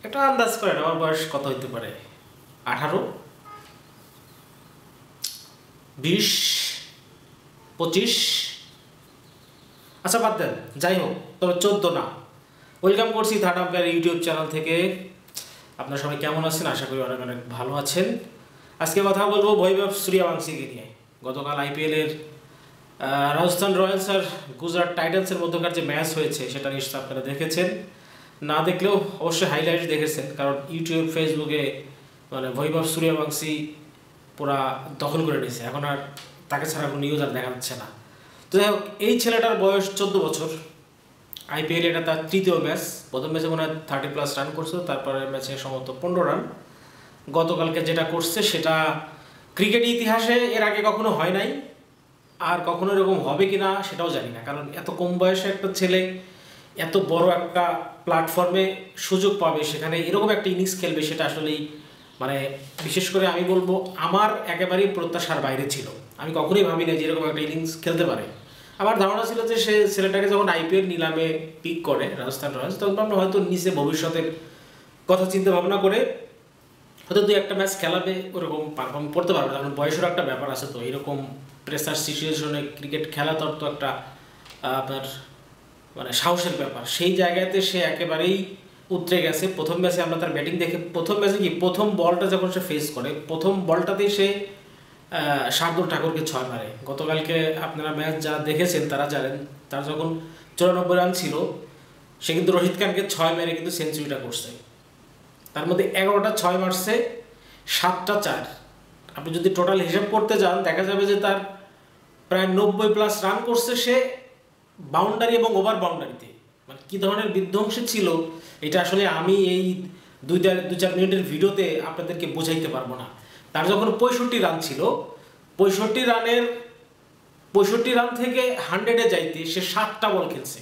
একটা আন্দাজ করেন আমার বয়স কত হইতে পারে? 18, 20, 25? আচ্ছা বাদ দেন, যাই হোক, তবে 14 না। ওয়েলকাম করছি থার্ড আম্পায়ার ইউটিউব চ্যানেল থেকে। আপনারা সবাই কেমন আছেন? আশা করি অনেক অনেক ভালো আছেন। আজকে কথা বলবো বৈভব সূর্যবংশীকে নিয়ে। গতকাল আইপিএলের রাজস্থান রয়্যালস আর গুজরাট টাইটান্সের মধ্যকার যে ম্যাচ হয়েছে সেটা নিশ্চয়ই আপনারা দেখেছেন। না দেখলেও অবশ্যই হাইলাইট দেখেছেন, কারণ ইউটিউব ফেসবুকে মানে বৈভব সূর্যবংশী পুরা দখল করে নিয়েছে। এখন আর তাকে ছাড়া কোনো নিউজ আর দেখা যাচ্ছে না। তো যাই হোক, এই ছেলেটার বয়স 14 বছর। আইপিএল এটা তার তৃতীয় ম্যাচ। প্রথম ম্যাচে মনে হয় 30+ রান করছে, তারপরে ম্যাচে সম্ভবত 15 রান। গতকালকে যেটা করছে সেটা ক্রিকেট ইতিহাসে এর আগে কখনো হয় নাই, আর কখনো এরকম হবে কি না সেটাও জানি না। কারণ এত কম বয়সে একটা ছেলে এত বড় একটা প্ল্যাটফর্মে সুযোগ পাবে, সেখানে এরকম একটা ইনিংস খেলবে, সেটা আসলেই মানে বিশেষ করে আমি বলবো আমার একেবারেই প্রত্যাশার বাইরে ছিল। আমি কখনোই ভাবি না যে এরকম একটা ইনিংস খেলতে পারে। আমার ধারণা ছিল যে সে ছেলেটাকে যখন আইপিএল নিলামে পিক করে রাজস্থান রয়্যালস, তখন আমরা হয়তো নিচে ভবিষ্যতের কথা চিন্তা ভাবনা করে হয়তো 2-1 ম্যাচ খেলাবে, ওরকম পারফর্ম করতে পারবে। কারণ বয়সের একটা ব্যাপার আছে, তো এরকম প্রেসার সিচুয়েশনে ক্রিকেট খেলা তো একটা আপনার মানে সাহসের ব্যাপার। সেই জায়গাতে সে একেবারেই উতরে গেছে। প্রথম ম্যাচে আমরা তার ব্যাটিং দেখে, প্রথম ম্যাচে কি প্রথম বলটা যখন সে ফেস করে, প্রথম বলটাতেই সে শার্দুল ঠাকুরকে 6 মারে। গতকালকে আপনারা ম্যাচ যারা দেখেছেন তারা জানেন, তার যখন 94 রান ছিল, সে কিন্তু রোহিত খানকে 6 মেরে কিন্তু সেঞ্চুরিটা করছে। তার মধ্যে 11টা 6 মারছে, 7টা 4। আপনি যদি টোটাল হিসাব করতে যান দেখা যাবে যে তার প্রায় 90+ রান করছে সে বাউন্ডারি এবং ওভার বাউন্ডারিতে। মানে কী ধরনের বিধ্বংসী ছিল এটা আসলে আমি এই 2-4 মিনিটের ভিডিওতে আপনাদেরকে বোঝাইতে পারবো না। তার যখন 65 রান ছিল, 65 রান থেকে 100-এ যাইতে সে 7টা বল খেলছে।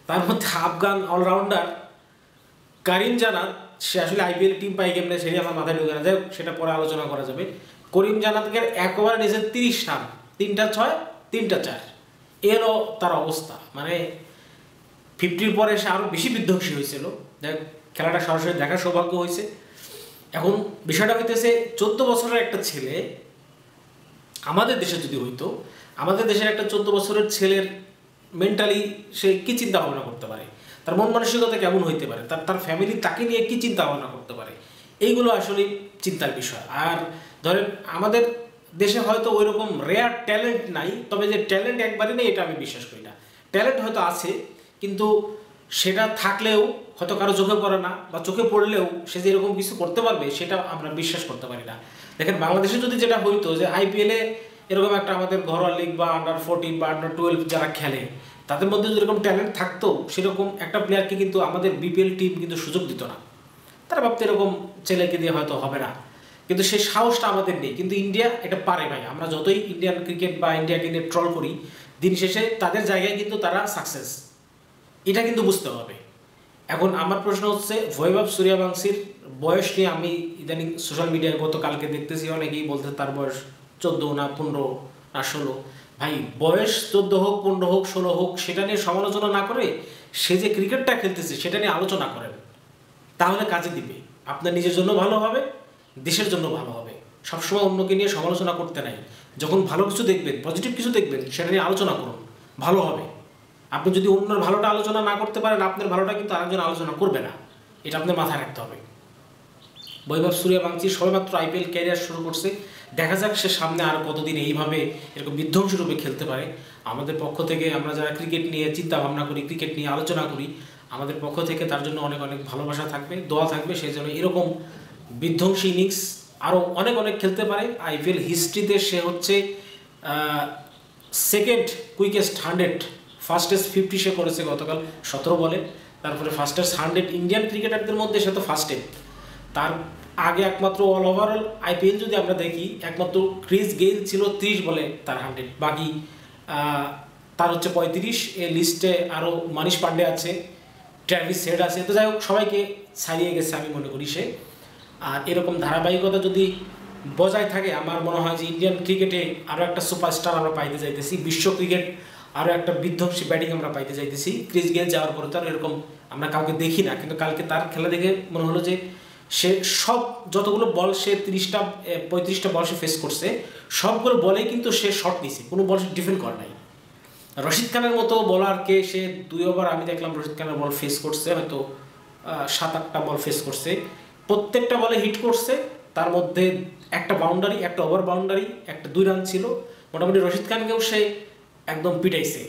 তার মধ্যে আফগান অলরাউন্ডার করিম জানাত, সে আসলে আইপিএল টিম পাই কেমনে সেটাই আমার মাথায় ঢুকে না যায়, সেটা পরে আলোচনা করা যাবে। করিম জানাতকে একবারে নিজের 30 রান, 3টা 6, 3টা 4, এরও তার অবস্থা। মানে 50-র পরে সে আরও বেশি বিধ্বংসী হয়েছিল। দেখ, খেলাটা সরাসরি দেখার সৌভাগ্য হয়েছে। এখন বিষয়টা হইতেছে 14 বছরের একটা ছেলে আমাদের দেশে যদি হইতো, আমাদের দেশের একটা 14 বছরের ছেলের মেন্টালি সে কী চিন্তা ভাবনা করতে পারে, তার মন মানসিকতা কেমন হইতে পারে, তার ফ্যামিলি তাকে নিয়ে কী চিন্তা ভাবনা করতে পারে, এইগুলো আসলে চিন্তার বিষয়। আর ধরেন আমাদের দেশে হয়তো ওই রকম রেয়ার ট্যালেন্ট নাই, তবে যে ট্যালেন্ট একবারই নেই এটা আমি বিশ্বাস করি না। ট্যালেন্ট হয়তো আছে, কিন্তু সেটা থাকলেও হয়তো কারো চোখে পড়ে না, বা চোখে পড়লেও সে যে এরকম কিছু করতে পারবে সেটা আমরা বিশ্বাস করতে পারি না। দেখেন, বাংলাদেশে যদি যেটা হইতো যে আইপিএলে এরকম একটা আমাদের ঘরোয়া লিগ বা আন্ডার-14 বা আন্ডার-12 যারা খেলে, তাদের মধ্যে যেরকম ট্যালেন্ট থাকতো সেরকম একটা প্লেয়ারকে কিন্তু আমাদের বিপিএল টিম কিন্তু সুযোগ দিত না। তারা ভাবতো এরকম ছেলেকে দিয়ে হয়তো হবে না, কিন্তু সেই সাহসটা আমাদের নেই। কিন্তু ইন্ডিয়া এটা পারে ভাই। আমরা যতই ইন্ডিয়ান ক্রিকেট বা ইন্ডিয়াকে নিয়ে ট্রল করি, দিন শেষে তাদের জায়গায় কিন্তু তারা সাকসেস, এটা কিন্তু বুঝতে হবে। এখন আমার প্রশ্ন হচ্ছে, বৈভব সূর্যবংশীর বয়স নিয়ে আমি ইদানিং সোশ্যাল মিডিয়ায় গতকালকে দেখতেছি অনেকেই বলতে তার বয়স 14 না 15 না 16। ভাই, বয়স 14 হোক, 15 হোক, 16 হোক, সেটা নিয়ে সমালোচনা না করে সে যে ক্রিকেটটা খেলতেছে সেটা নিয়ে আলোচনা করেন, তাহলে কাজে দিবে। আপনার নিজের জন্য ভালো হবে, দেশের জন্য ভালো হবে। সবসময় অন্যকে নিয়ে সমালোচনা করতে নাই। যখন ভালো কিছু দেখবেন, পজিটিভ কিছু দেখবেন, সেটা নিয়ে আলোচনা করুন, ভালো হবে। আপনি যদি অন্যের ভালোটা আলোচনা না করতে পারেন, আপনার ভালোটা কিন্তু আরেকজন আলোচনা করবে না, এটা আপনার মাথায় রাখতে হবে। বৈভব সূর্যবংশী সবেমাত্র আইপিএল ক্যারিয়ার শুরু করছে, দেখা যাক সে সামনে আর কতদিন এইভাবে এরকম বিধ্বংসী রূপে খেলতে পারে। আমাদের পক্ষ থেকে আমরা যারা ক্রিকেট নিয়ে চিন্তা ভাবনা করি, ক্রিকেট নিয়ে আলোচনা করি, আমাদের পক্ষ থেকে তার জন্য অনেক অনেক ভালোবাসা থাকবে, দোয়া থাকবে। সেই জন্য এরকম বিধ্বংসী ইনিংস আরও অনেক অনেক খেলতে পারে। আইপিএল হিস্ট্রিতে সে হচ্ছে সেকেন্ড কুইকেস্ট 100, ফাস্টেস্ট 50 সে করেছে গতকাল 17 বলে। তারপরে ফাস্টেস্ট 100 ইন্ডিয়ান ক্রিকেটারদের মধ্যে সে তো ফার্স্টে। তার আগে একমাত্র অল ওভারঅল আইপিএল যদি আমরা দেখি, একমাত্র ক্রিস গেইল ছিল 30 বলে তার 100, বাকি তার হচ্ছে 35। এই লিস্টে আরও মানিশ পান্ডে আছে, ট্র্যাভিস হেড আছে। তো যাই হোক, সবাইকে ছাড়িয়ে গেছে আমি মনে করি সে। আর এরকম ধারাবাহিকতা যদি বজায় থাকে, আমার মনে হয় যে ইন্ডিয়ান ক্রিকেটে আরও একটা সুপারস্টার আমরা পাইতে যাইতেছি। বিশ্ব ক্রিকেট আরও একটা বিধ্বংসী ব্যাটিং আমরা পাইতে চাইতেছি। ক্রিস গেল যাওয়ার পরে তো আর এরকম আমরা কাউকে দেখি না, কিন্তু কালকে তার খেলা দেখে মনে হলো যে সে সব যতগুলো বল সে 35টা বল সে ফেস করছে, সবগুলো বলেই কিন্তু সে শট নিছে, কোনো বল সে ডিফেন্ড করে নাই। রশিদ খানের মতো বলারকে সে 2 ওভার আমি দেখলাম রশিদ খানের বল ফেস করছে, হয়তো 7-8টা বল ফেস করছে, প্রত্যেকটা বলে হিট করছে, তার মধ্যে একটা বাউন্ডারি, একটা ওভার বাউন্ডারি, একটা 2 রান ছিল। মোটামুটি রশিদ খানকেও সে একদম পিটাইছে।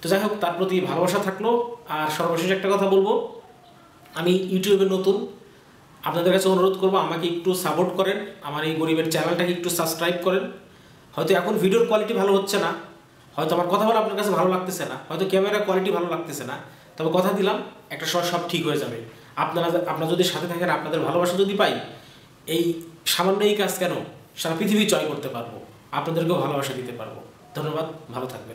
তো যাই হোক, তার প্রতি ভালোবাসা থাকলো। আর সর্বশেষ একটা কথা বলবো, আমি ইউটিউবে নতুন, আপনাদের কাছে অনুরোধ করবো আমাকে একটু সাপোর্ট করেন, আমার এই গরিবের চ্যানেলটাকে একটু সাবস্ক্রাইব করেন। হয়তো এখন ভিডিওর কোয়ালিটি ভালো হচ্ছে না, হয়তো আমার কথা বলা আপনার কাছে ভালো লাগতেছে না, হয়তো ক্যামেরার কোয়ালিটি ভালো লাগতেছে না, তবে কথা দিলাম একটা সময় সব ঠিক হয়ে যাবে। আপনারা যদি সাথে থাকেন, আপনাদের ভালোবাসা যদি পাই, এই সামান্য এই কাজ কেন সারা পৃথিবী জয় করতে পারবো, আপনাদেরকেও ভালোবাসা দিতে পারবো। ধন্যবাদ, ভালো থাকবেন।